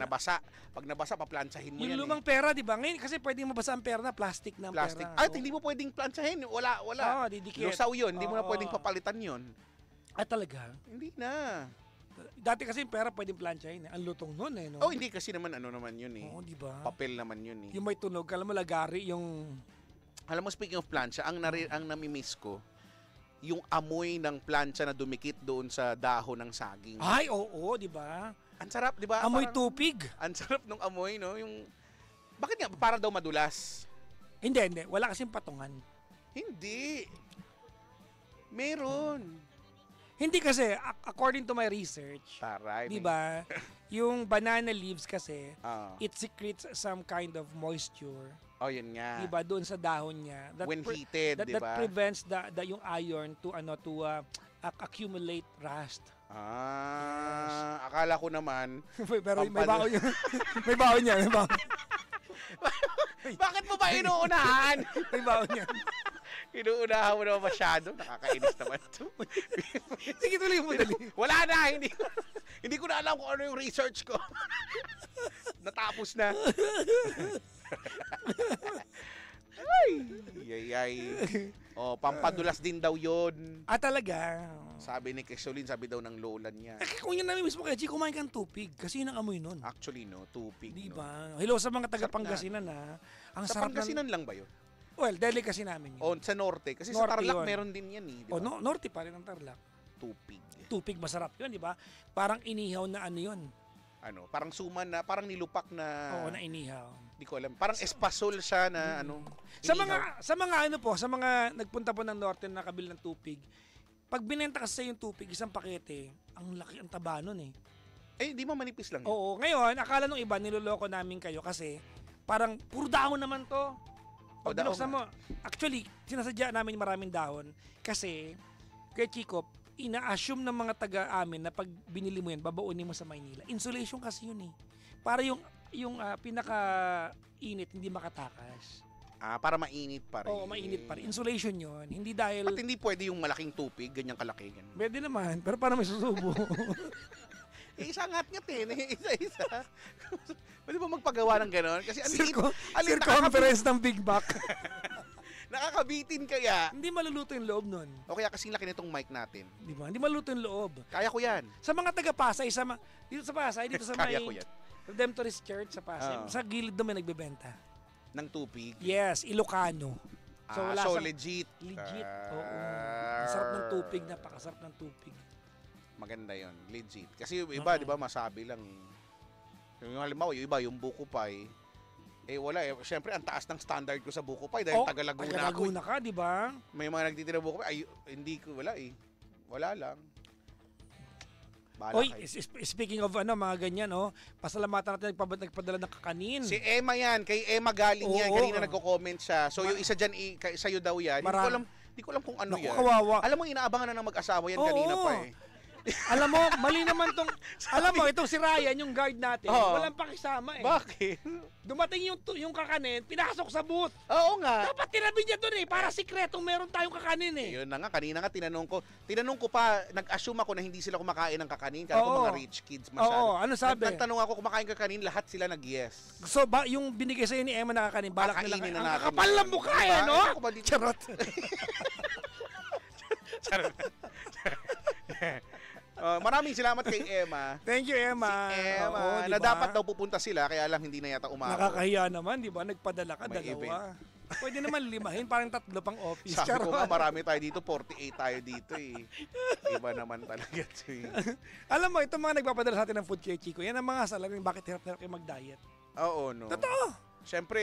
nabasa, paplansahin mo yung yan. Yung lumang pera, di ba? Ngayon, kasi pwedeng mabasa ang pera na, plastic na ang plastic. pera. Hindi mo pwedeng plansahin. Wala. Oo, didikit. Lusaw yun, hindi mo na pwedeng papalitan yun. Talaga? Hindi na. Dati kasi yung pera pwedeng planchahin. Ang lutong nun eh, no? Hindi kasi naman, naman yun eh. Oo, di ba? Papel naman yun eh. Yung may tunog, alam mo, lagari, yung... Alam mo, speaking of plancha, ang namimiss ko, yung amoy ng plancha na dumikit doon sa dahon ng saging. Ay, oo, di ba? Ang sarap, di ba? Amoy tupig. Ang sarap nung amoy, no? Yung... Bakit nga? Para daw madulas. Hindi. Wala kasing patungan. Hindi. Meron. Hindi kasi, according to my research, Taray. di ba, yung banana leaves kasi, Ah. it secretes some kind of moisture. Oh, yun nga. Di ba, doon sa dahon niya. When heated, di That ba? prevents yung iron to accumulate rust. Akala ko naman. Pero may baon yun. May baon niya, may baon. Bakit mo ba inuunahan? May baon niya. Inuunahan mo naman masyado. Nakakainis naman to. Sige, tuloy mo, dali. Wala na. Hindi ko na alam kung ano yung research ko. Natapos na. Ay. Oh, pampadulas din daw yun. Talaga? Sabi ni Kesolin, sabi daw ng lola niya. Kung yun namin mismo, Kechi, kumain kang tupig. Kasi yun ang amoy nun. Actually, no, tupig. Di No? ba? Hello sa mga taga-Pangasinan, ha? Ang Sa sarap Pangasinan lang ba yun? Well, delicacy namin yun. O sa Norte? Kasi Norte sa Tarlac yun. meron din yan eh. Di ba? Norte pa rin ang Tarlac. Tupig. Tupig masarap yun, di ba? Parang inihaw na ano yun. Ano, parang suman na, parang nilupak na... Oo, na inihaw. Di ko alam. Parang espasol siya na ano. Sa inihaw. mga nagpunta po ng Norte na nakabili ng tupig, pag binenta kasi yung tupig, isang pakete, ang laki, ang taba nun eh. Di mo manipis lang. Oo, ngayon, akala nung iba, niloloko namin kayo kasi parang puro dahon naman to. Pag dahon binuksan mo, actually, sinasadya namin maraming dahon kasi, kay Chico, ina-assume ng mga taga-amin na pag binili mo yan, babaunin mo sa Maynila. Insulation kasi yun eh. Para yung pinaka-init, hindi makatakas. Para mainit pa rin. Oo, mainit pa rin. Insulation yun. Hindi dahil... Ba't hindi pwede yung malaking tupig, ganyang kalaki? Ganun. Pwede naman, pero parang may susubo. Isa ngat-ngat isa-isa. Pwede ba magpagawa ng gano'n? Kasi Circumference ng Big Mac. Nakakabitin kaya. Hindi maluluto yung loob nun. O kaya kasing laki nitong mic natin. Di ba? Hindi maluluto yung loob. Kaya ko yan. Sa mga taga-Pasay, dito sa Pasay, dito sa Kaya may ko yan. Redemptorist Church sa Pasay, Oo. sa gilid doon may nagbebenta. Ng tupig. Yes, Ilocano. So legit. Legit, oo. Ang sarap ng tupig, napakasarap ng tupig. Maganda yon, legit. Kasi yung iba, di ba, masabi lang. Yung halimbawa, yung iba, yung buko pie, wala eh. Siyempre, ang taas ng standard ko sa buko pie dahil taga Laguna ako. Taga-Laguna ka, di ba? May mga nagtitira buko pie, hindi ko, wala eh. Wala lang. Oy, speaking of mga ganyan, pasalamatan natin nagpadala ng kakanin. Si Emma yan, kay Emma galing yan. Kanina nagko-comment siya. So yung isa dyan, sa'yo daw yan. Hindi ko alam kung ano yan. Kawawa. Alam mo, inaabangan na ng mag-asawa yan kanina pa eh. Alam mo, mali naman alam mo, itong si Ryan, yung guard natin, walang pakisama eh. Bakit? Dumating yung kakanin, pinasok sa booth. Oo nga. Dapat tinabi niya doon eh, para sikretong meron tayong kakanin eh. Yun na nga, kanina nga tinanong ko pa, nag-assume ako na hindi sila kumakain ng kakanin, kaya ko mga rich kids masyado. Oo, ano sabi? Nagtanong ako kumakain kakanin, lahat sila nag-yes. So, yung binigay sa'yo ni Emma na kakanin, balak nila Kakainin na ang natin. kakapal ng mukha eh, no? Charot. Maraming salamat kay Emma. Thank you, Emma. Si Emma, Oo, na diba? dapat daw pupunta sila, kaya lang hindi na yata umabot. Nakakahiya naman, di ba? Nagpadala ka, May dalawa. Pwede naman limahin, parang 3 pang office. Sabi ko nga, marami tayo dito, 48 tayo dito eh. Iba naman talaga ito eh. Alam mo, itong mga nagpapadala sa atin ng food kay Chico, yan ang mga salaring bakit hirap-hirap kayo mag-diet. Oo, no. Totoo. Siyempre,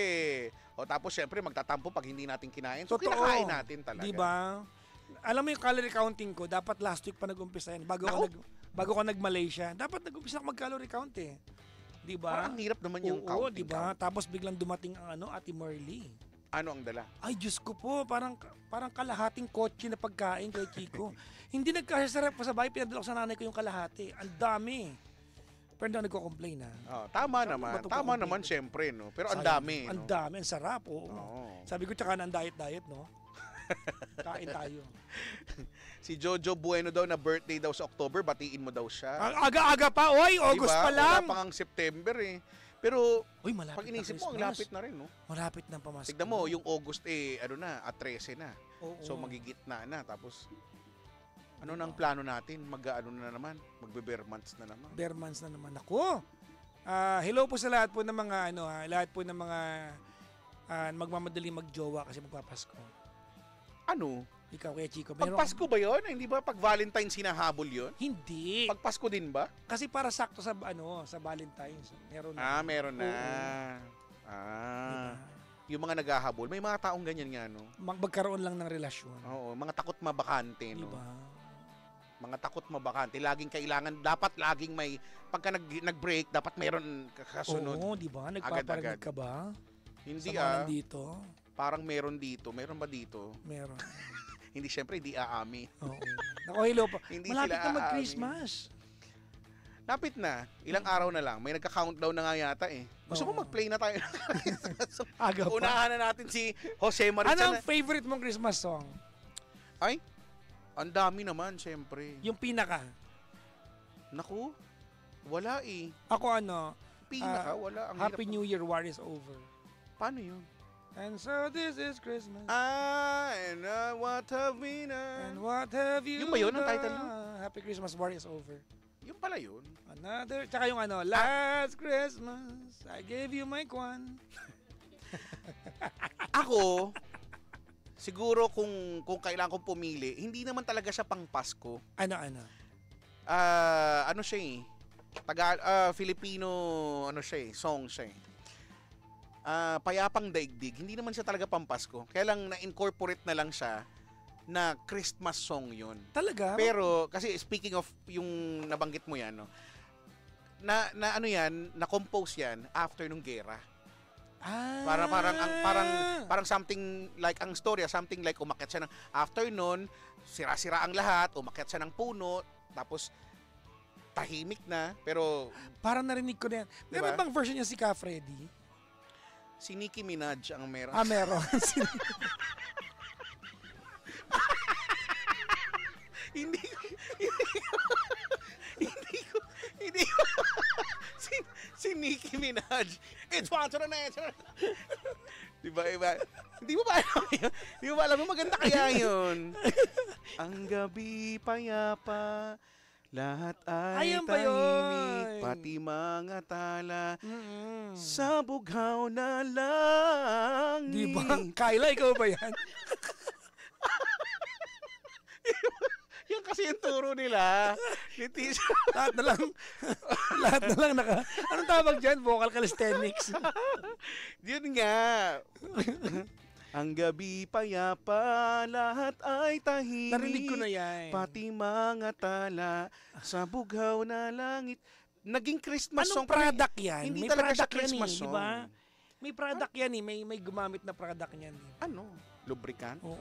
tapos siyempre magtatampo pag hindi natin kinain. So, Totoo. kinakain natin talaga. Di ba? Alam mo yung calorie counting ko, dapat last week pa nag-umpisa yan. Bago ko nag-Malaysia, dapat nag-umpisa ako mag-calorie count eh. Di ba? Parang hirap naman yung Oo, counting. di ba? Tapos biglang dumating ang Ate Marley. Ano ang dala? Ay, Diyos ko po, parang kalahating kotse na pagkain kay Chico. Hindi nagkasya sa rep pa sa bahay, pinadala ko sa nanay ko yung kalahati. Ang dami. Pero hindi ako nagko-complain ha. Tama naman. Tama naman siyempre, no? Pero ang dami, Ang no? dami, ang sarap, oo. Oo. Sabi ko, tsaka na ang diet, no? Kain tayo. Si Jojo Bueno daw na birthday daw sa October, batiin mo daw siya. Aga-aga pa, oy, August diba? pa lang. Wala pang September eh. Pero uy, malapit pag inisip na mo, ang lapit na rin, no? Malapit na pamasko. Tignan mo, yung August 13 na. Oo. So magigitna na. Tapos, ano nang plano natin? Na naman? Magbe-bare months na naman. Bare months na naman ako. Hello po sa lahat po ng mga, lahat po ng mga magmamadali magjowa kasi magpapasko. Ano? Ikaw, Kuya Chico. Pag Pasko ba yun? Hindi ba pag Valentine's hinahabol yun? Hindi. Pag Pasko din ba? Kasi para sakto sa Valentine's. Meron na. Meron na. Diba? Yung mga naghahabol, may mga taong ganyan nga, no? Magkaroon lang ng relasyon. Oo, mga takot mabakante, no? Diba? Mga takot mabakante. Laging kailangan, dapat laging may, pagka nag-break, dapat meron kasunod. Oo, di ba? Nagpaparinig Agad-agad. ka ba? Hindi Sa mga nandito? Parang meron dito. Meron ba dito? Meron. Hindi, syempre, hindi aami. Oo. Naku, hello pa. Hindi Malapit sila na mag-Christmas. Lapit na. Ilang araw na lang. May nagka-countdown na nga yata eh. Gusto mo Oo. mag-play na tayo? Aga pa. Unahan na natin si Jose Maritza. Ano ang favorite mong Christmas song? Ay, ang dami naman, syempre. Yung pinaka. Naku, wala eh. Ako ano, Wala. Ang Happy hirap. New Year, War is Over. Paano yun? And so this is Christmas. And what have we done? And what have you Yung ba yun ang done? title nun? Happy Christmas, War is Over. Yung pala yun. Another, tsaka yung ano, Last Christmas, I gave you my kwan. Ako, siguro kung kailangan kong pumili, hindi naman talaga siya pang Pasko. Ano? Ano siya eh? Filipino, ano siya eh, song siya eh. Payapang Daigdig, hindi naman siya talaga pang Pasko. Kaya lang na-incorporate na lang siya na Christmas song yun. Talaga? Pero, kasi speaking of yung nabanggit mo yan, no? Na ano yan, na-compose yan after nung gera. Parang something like ang storya, something like umakyat siya ng after nun, sira-sira ang lahat, umakyat siya ng puno, tapos tahimik na, pero Parang narinig ko na yan. Meron Diba? bang version niya si Ka Freddy? si Nicki Minaj ang meron. Meron. Hindi ko si Nicki Minaj. It's one to the next. Diba? Hindi mo ba alam yun? Di mo ba alam yun? Maganda kaya yun. Ang gabi payapa, lahat ay Ayan ba yun? tahimik, pati mga tala, Mm-mm. sa bughaw na langit. Di ba? Kyla, ikaw ba yan? Yan kasi yung turo nila. Ni Tisha. lahat na lang anong tawag dyan? Vocal calisthenics. Yun nga. Ang gabi payapa, lahat ay tahimik. Narinig ko na yan. Pati mga tala, sa bughaw na langit. Naging Christmas Anong song. pero product yan? Hindi May talaga siya product yan Christmas eh, song. di ba? May product yan eh. May gumamit na product yan eh. Ano? Lubricant? Oo.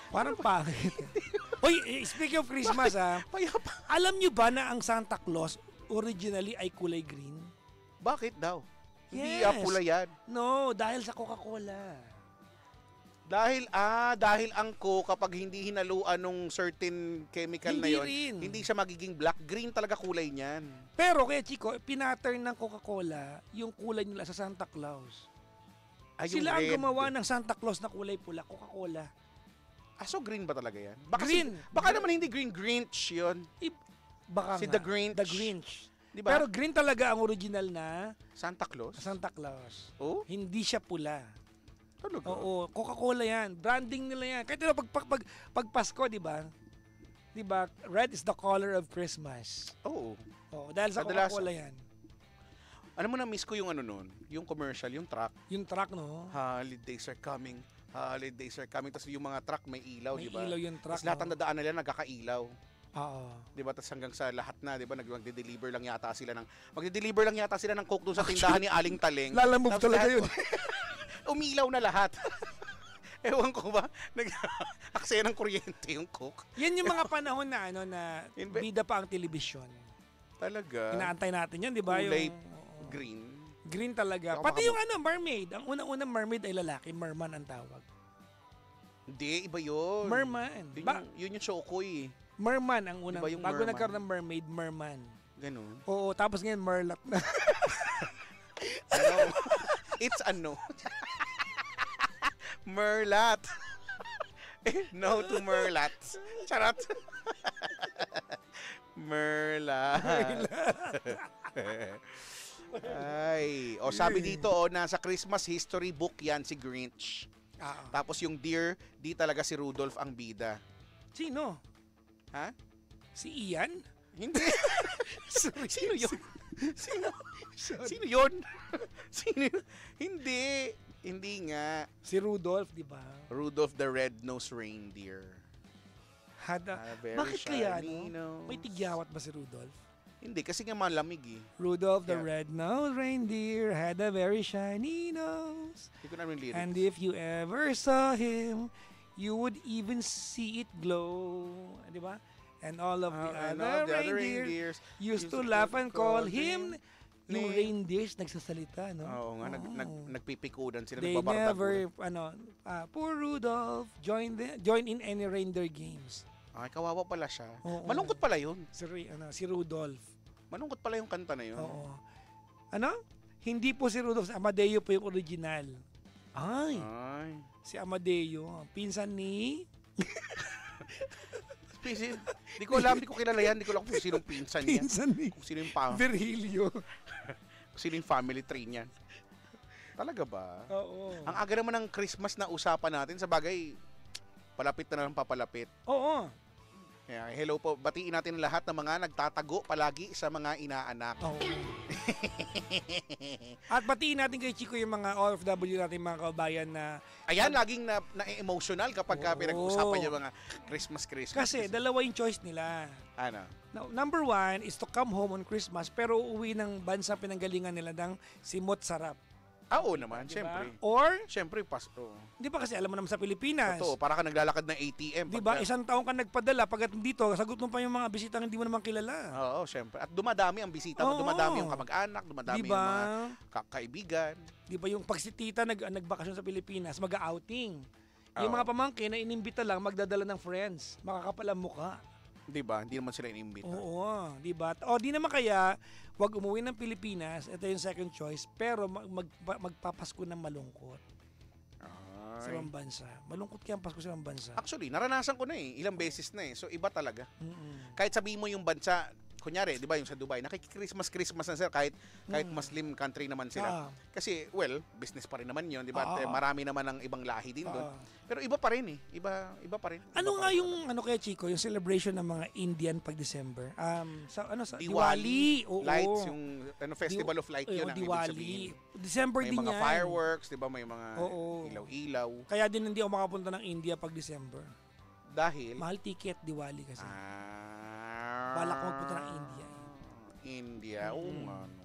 Parang pangit. Hoy, speaking of Christmas Payapa. alam nyo ba na ang Santa Claus originally ay kulay green? Bakit daw? Hindi Yes. pula yan. No, dahil sa Coca-Cola. Dahil ang Coke kapag hindi hinaluan nung certain chemical na Hindi yon, rin. hindi siya magiging black. Green talaga kulay niyan. Pero kaya Chico, pinattern ng Coca-Cola yung kulay nila sa Santa Claus. Ay, yung Sila ang red. gumawa ng Santa Claus na kulay pula, Coca-Cola. So green ba talaga yan? Baka Green. baka naman hindi green, Grinch yun. Baka Si nga, The Grinch. The Grinch. Di ba? Pero green talaga ang original na Santa Claus? Santa Claus. Oh? Hindi siya pula. Talaga? Oo, Coca-Cola yan. Branding nila yan. Kahit pag Pasko, di ba? Di ba? Red is the color of Christmas. Oo. Oo, dahil sa Kadalasan. Coca-Cola yan. Alam mo na, miss ko yung ano nun, yung commercial, yung truck. Yung truck, no? Holidays are coming. Holidays are coming. Tapos yung mga truck may ilaw, May di ba? ilaw yung truck. Tapos lahat ng dadaan nila nagkakailaw. Oo. Di ba? Tapos hanggang sa lahat na, di ba? Magde-deliver lang yata sila ng Coke doon sa tindahan ni Aling Taleng. Lalamove Tapos talaga lahat- yun. Umilaw na lahat. Ewan ko ba, nag-aksaya ng kuryente yung Coke. Yan yung mga panahon na na bida pa ang telebisyon. Talaga. Inaantay natin yan, di ba? Kulay oo. green. Green talaga. Ako Pati makabuk- yung mermaid. Ang unang-unang mermaid ay lalaki. Merman ang tawag. Hindi, iba yun. Merman. Yun yung Chokoy. Merman ang unang. Iba yung Bago merman. nagkaroon ng mermaid, merman. Ganun. Oo, tapos ngayon merlat na. Ano? It's ano? Merlat. No to Merlat. Charot. Merlat. Ay, sabi dito nasa Christmas history book yan si Grinch. Tapos yung deer, di talaga si Rudolph ang bida. Sino? Ha? Si Ian? Hindi. Sino yun? Sino yun? Hindi. Hindi nga. Si Rudolph, di ba? Rudolph the Red-Nosed Reindeer. very Bakit kaya, shiny no? nose. May tigyawat ba si Rudolph? Hindi, kasi nga malamig eh. Rudolph the Yeah. red-nosed reindeer had a very shiny nose. Hindi ko na rin lyrics. And if you ever saw him, you would even see it glow. Di ba? And all of the And other all the other reindeers used to laugh and call him. Yung reindeers nagsasalita, no? Oo nga, nagpipikudan sila, They never, poor Rudolph, join in any reindeer games. Ay, kawawa pala siya. Oo. Malungkot pala yun. Si Rudolph. Malungkot pala yung kanta na yun. Oo. Ano? Hindi po si Rudolph, si Amadeo po yung original. Ay. Si Amadeo, pinsan ni... Di ko alam, di ko kilala yan, di ko alam kung sinong pinsan niya. Pinsan ni... Kung sino yung Virgilio. kung sino yung family tree niya. Talaga ba? Oo. Ang aga naman ng Christmas na usapan natin, sa bagay, palapit na lang papalapit. Oo. Kaya, hello po, batiin natin lahat ng mga nagtatago palagi sa mga inaanak. Oo. At batiin natin kay Chico yung mga OFW natin, mga kabayan na... Ayan, laging na-emotional kapag pinag-uusapan yung mga Christmas. Kasi dalawa yung choice nila. Ano? Now, number 1 is to come home on Christmas pero uuwi ng bansa pinanggalingan nila ng simot sarap. Oo naman, Diba? syempre. Or, Syempre, Pasko. di ba kasi alam mo naman sa Pilipinas, Totoo, para ka naglalakad ng ATM. di ba, isang taong ka nagpadala, pagkat dito, sagot mo pa yung mga bisitang hindi mo naman kilala. Oo, syempre. At dumadami ang bisita mo, Oo. dumadami yung kamag-anak, dumadami Di ba? yung mga kaibigan. Di ba yung pag si tita nagbakasyon sa Pilipinas, mag-outing. Yung Oo. mga pamangkin na inimbita lang, magdadala ng friends, makakapal ang mukha. Di ba? Hindi naman sila inimbita. Oo, di ba? O di naman kaya, wag umuwi ng Pilipinas, ito yung second choice, pero magpapasko ng malungkot sa ibang bansa. Malungkot kaya ang Pasko sa ibang bansa. Actually, naranasan ko na eh. Ilang beses na eh. So, iba talaga. Mm-mm. Kahit sabihin mo yung bansa, kunyari, di ba, yung sa Dubai, nakikikrismas na sila kahit Muslim country naman sila. Kasi, well, business pa rin naman yun, di ba? At marami naman ng ibang lahi din doon. Pero iba pa rin eh. Iba pa rin. Ano nga yung, kaya Chico, yung celebration ng mga Indian pag December? Sa Diwali. Oo. Lights, yung Festival of Light yun ang ibig Diwali. sabihin. December May din mga yan. fireworks, di ba? May mga Oo. ilaw-ilaw. Kaya din hindi ako makapunta ng India pag December. Dahil? Mahal ticket, Diwali kasi. Balak ko magpunta ng India. India, oo nga. No.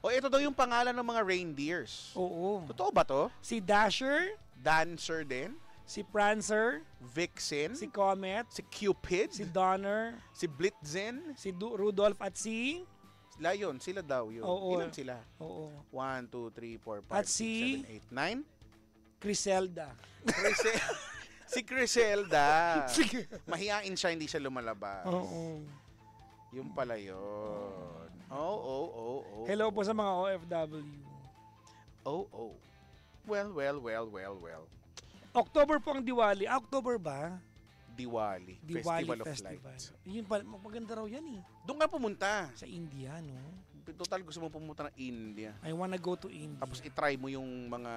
O ito daw yung pangalan ng mga reindeers. Oo. Totoo ba to? Si Dasher, Dancer din, si Prancer, Vixen, si Comet, si Cupid, si Donner, si Blitzen, si Rudolph at si... sila yun, sila daw yun. Oo. Ilan sila? Oo. 1, 2, 3, 4, 5, At 6, si 7, 8, 9? Criselda. Si Criselda. Sige. Mahihain siya, hindi siya lumalabas. Oo. Yung pala yun. Oh. Hello po sa mga OFW. Oh. Well. October po ang Diwali. October ba? Diwali Diwali Festival of Festival. Lights. Yun pala, maganda raw yan eh. Doon ka pumunta. Sa India, no? Total gusto mo pumunta ng India. I wanna go to India. Tapos itry mo yung mga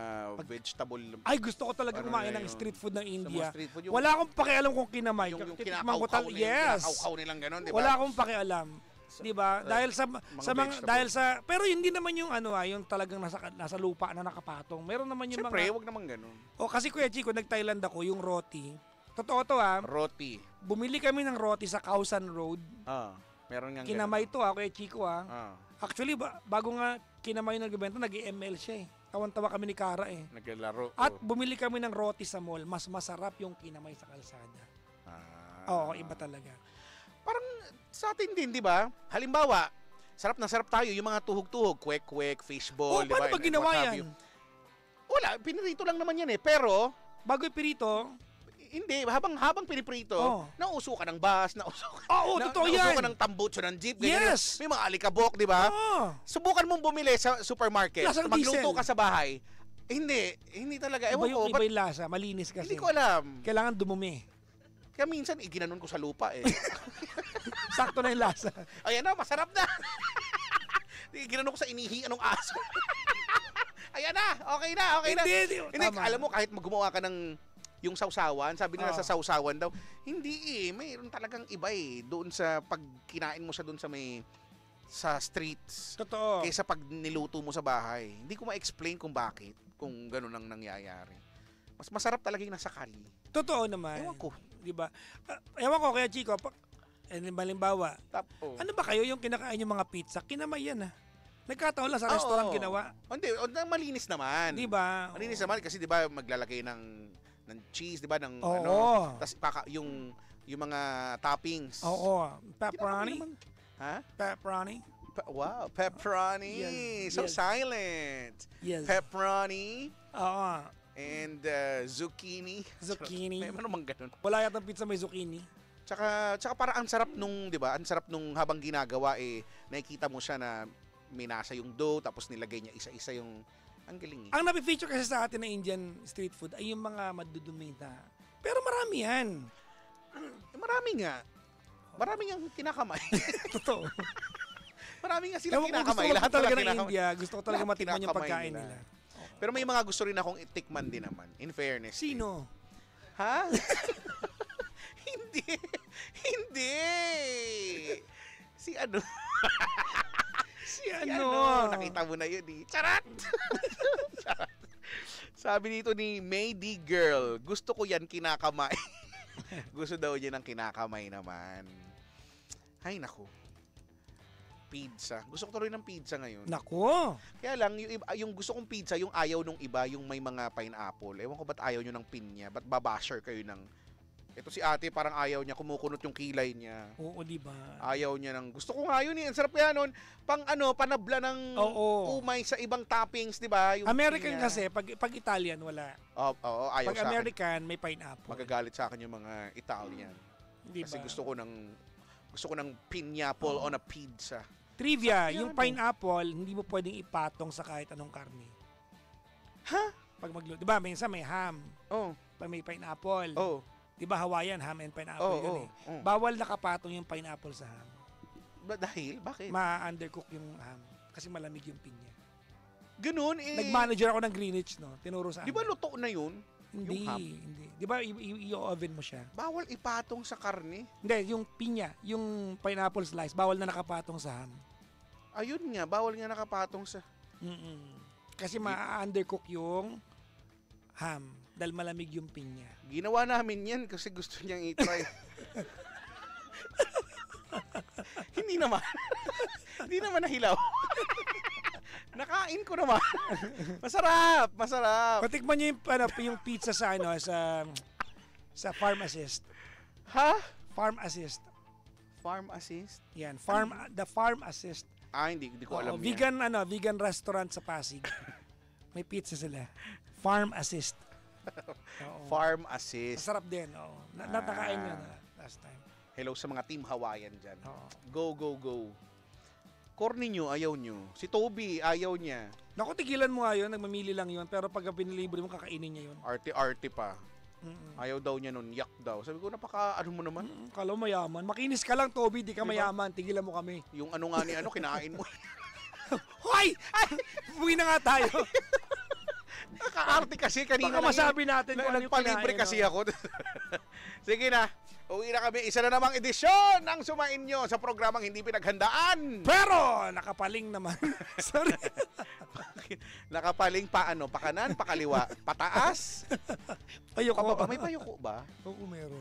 vegetable. Ay, gusto ko talaga Ano kumain na ng yun? street food ng Sa mga India. street food, yung, Wala akong pakialam kung kinamay. yung Titikman ko kinakaukaw yes. kinakaukaw nilang gano'n, di ba? Wala akong pakialam. 'Di ba? Dahil sa pero hindi naman yung yung talagang nasa lupa na nakapatong. Meron naman yung Siyempre, wag naman gano'n. kasi Kuya Chico, nag-Thailand ako, yung roti. Totoo to Roti. Bumili kami ng roti sa Khao San Road. Meron nga Kinamay to Kuya Chico Actually, bago nga kinamay ng nagbebenta, nag-ML siya eh. Tawan-tawa kami ni Kara eh. Naglalaro. At bumili kami ng roti sa mall. Mas masarap yung kinamay sa kalsada. Oo, iba talaga. Parang sa atin din, di ba? Halimbawa, sarap na sarap tayo yung mga tuhog-tuhog, kwek-kwek, fishball, di ba? Paano ba ginawa yan? Wala, pinirito lang naman yan eh. Pero, bago ipirito, hindi, habang piniprito, nauso ka ng bus, nauso totoo yan. Nauso ka ng tambutso ng jeep, ganyan. Yes. May mga alikabok, di ba? Subukan mong bumili sa supermarket, Lasang magluto diesel. ka sa bahay. Hindi talaga. Iba Ewan ko, iba yung lasa, malinis kasi. hindi ko alam. Kailangan dumumi. Kaya minsan, ginanon ko sa lupa eh. Sakto na yung lasa. Ayan na, masarap na. Ginanon ko sa inihi, anong aso. Ayan na, okay na. Hindi, alam mo, kahit gumawa ka ng yung sausawan, sabi nila sa sausawan daw, hindi mayroon talagang iba doon sa pag kinain mo siya doon sa streets. Totoo. Kaysa pag niluto mo sa bahay. Hindi ko ma-explain kung bakit, kung gano'n ang nangyayari. Mas masarap talaga yung nasa kali. Totoo naman. Ewan ko. Di ba? Ewan ko, kaya Chico, halimbawa, ano ba kayo yung kinakain yung mga pizza? Kinamay yan Nagkataon lang sa restaurant ginawa. Hindi, malinis naman. Di ba? Malinis naman kasi di ba maglalagay ng cheese, di ba? Ng tas yung mga toppings. Oo. Pepperoni. Ha? Pepperoni. Wow, pepperoni. Yes. So silent. Yes. Pepperoni. Oo. And zucchini. Zucchini. May ano mang ganun. Wala yata pizza may zucchini. Tsaka parang ang sarap nung, di ba? Ang sarap nung habang ginagawa nakikita mo siya na minasa yung dough tapos nilagay niya isa-isa yung ang galing. Ang napi-feature kasi sa atin na Indian street food ay yung mga madudumi na. Pero marami yan. Marami nga. Marami nga kinakamay. Totoo. Marami nga silang kinakamay. Lahat talaga ng India. Gusto ko talaga matikman yung pagkain nila. Pero may mga gusto rin akong itikman din naman. In fairness. Sino? Ha? Hindi. Si ano? Si ano? Nakita mo na yun Charat! Charat. Sabi dito ni Maydi Girl, gusto ko yan kinakamay. Gusto daw niya ng kinakamay naman. Ay, naku. Pizza. Gusto ko tuloy ng pizza ngayon. Nako. Kaya lang, yung gusto kong pizza, yung ayaw nung iba, yung may mga pineapple. Ewan ko ba't ayaw nyo ng pinya? Ba't babasher kayo ng... Ito si ate, parang ayaw niya, kumukunot yung kilay niya. Oo, di ba? Ayaw niya ng... Gusto ko nga yun Ang sarap kaya nun. Panabla ng umay sa ibang toppings, di ba? American pinya. Kasi, pag Italian, wala. Oo, ayaw pag sa American, may pineapple. Magagalit sa akin yung mga Italian. Di ba? Kasi gusto ko ng pineapple on a pizza. Trivia, yung pineapple, hindi mo pwedeng ipatong sa kahit anong karne. Ha? Pag magluto. Di ba, minsan may ham. Pag may pineapple. Di ba Hawaiian, ham and pineapple yun Bawal nakapatong yung pineapple sa ham. Dahil? Bakit? Ma-undercook yung ham. Kasi malamig yung pinya. Ganun Nag-manager ako ng Greenwich, Tinuro sa Di ba luto na yun? Hindi, hindi. Di ba i-oven mo siya? Bawal ipatong sa karne? Hindi, yung pinya, yung pineapple slice, bawal na nakapatong sa ham. Ayun nga, bawal nga nakapatong sa... Kasi ma-undercook yung ham dahil malamig yung pinya. Ginawa namin yan kasi gusto niyang i-try. Hindi naman. Hindi naman nahilaw. Nakain ko naman. Masarap. Patikman niyo yung pizza sa sa Farm Assist. Ha? Farm Assist. Farm Assist? Yan, the Farm Assist. Hindi ko alam vegan, yan. Vegan restaurant sa Pasig. May pizza sila. Farm Assist. Farm Assist. Masarap din, natakain niya last time. Hello sa mga Team Hawaiian dyan. Go. Corny nyo, ayaw nyo. Si Toby, ayaw niya. Naku, tigilan mo nga yun. Nagmamili lang yun. Pero pag pinilibre mo, kakainin niya yun. Arte-arte pa. Ayaw daw niya nun. Yak daw. Sabi ko, ano mo naman? Kala mo mayaman. Makinis ka lang, Toby. Di ka mayaman. Tigilan mo kami. Yung ano nga ni kinain mo. Hoy! Buwi na nga tayo. Naka-arte kasi kanina. Baka masabi natin kung ano yung kinain. Nagpalibre kasi ako. Sige na. Uwi na kami. Isa na namang edisyon ng Sumain Nyo sa programang Hindi Pinaghandaan. Pero nakapaling naman. Sorry. Nakapaling paano? Pakanan, pakaliwa, pataas. Payuko. May payuko ba? Oo, meron.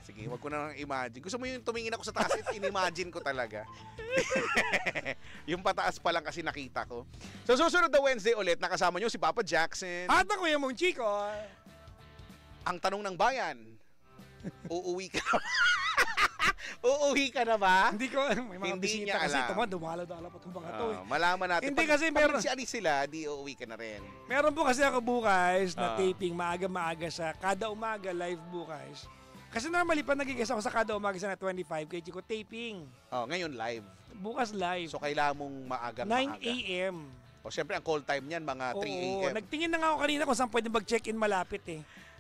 Sige, wag ko na lang imagine. Gusto mo yung tumingin ako sa taas, in-imagine ko talaga. Yung pataas pa lang kasi nakita ko. So susunod na Wednesday ulit, nakasama nyo si Papa Jackson. At ako yung mong Chico. Ang tanong ng bayan, uuwi ka na ba? Uuwi ka na ba? Hindi ko, may mga bisita kasi dumalo-dalo pa itong mga to. Malaman natin. Hindi kasi meron. Pag si Ali sila, di uuwi ka na rin. Meron po kasi ako bukas na taping, maaga-maaga sa kada umaga, live bukas. Kasi normally pa nagigis ako sa kada umaga sa 25 kay Chico taping. Ngayon live. Bukas live. So kailangan mong maagang 9 a.m. Siyempre ang call time niyan mga 3 a.m. Nagtingin na nga ako kanina kung saan pwede mag-check-in malapit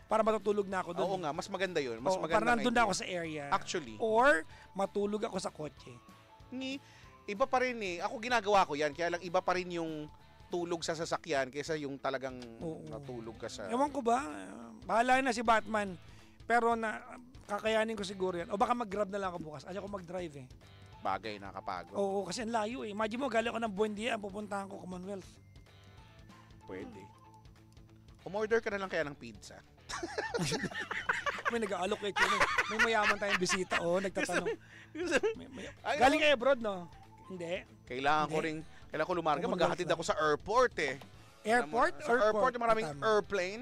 para matutulog na ako doon. Oo nga, mas maganda yun. Mas maganda para nandun na ako sa area. Actually. Or matulog ako sa kotse. Iba pa rin Ako ginagawa ko yan, kaya lang iba pa rin yung tulog sa sasakyan kaysa yung talagang natulog ka sa... Ewan ko ba? Bahala na si Batman. Pero kakayanin ko siguro yan. O baka mag-grab na lang ako bukas. Ayaw ko mag-drive Bagay, nakapagod. Oo, kasi ang layo Imagine mo, galing ako ng Buendia, pupuntahan ko Commonwealth. Pwede. Umorder ka na lang kaya ng pizza. May nag-allocate yun. May mayaman tayong bisita, nagtatanong. Galing kay abroad, no? Hindi. Kailangan ko lumarga. Maghahatid ako sa airport eh. Airport? Sa airport, maraming airplane.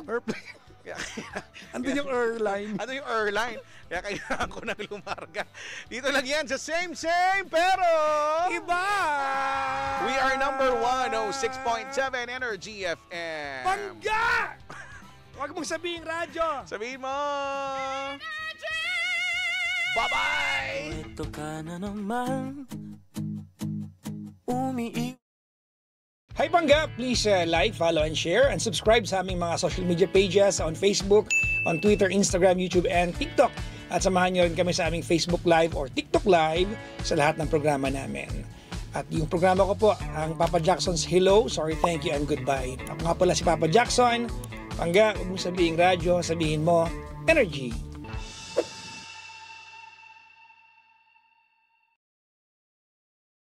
Andun yung airline. Ano yung airline? Kaya kailangan ko nang lumarga. Dito lang yan sa same, pero... Iba! We are number 106.7 Energy FM. Pangga! Huwag mong sabihin radyo. Sabihin mo! Bye-bye! Ito ka na naman. Hi Pangga! Please like, follow, and share, and subscribe sa aming mga social media pages on Facebook, on Twitter, Instagram, YouTube, and TikTok. At samahan nyo rin kami sa aming Facebook Live or TikTok Live sa lahat ng programa namin. At yung programa ko po, ang Papa Jackson's Hello, Sorry, Thank You, and Goodbye. Ako nga pala si Papa Jackson. Pangga, huwag mong sabihin radyo, sabihin mo, energy.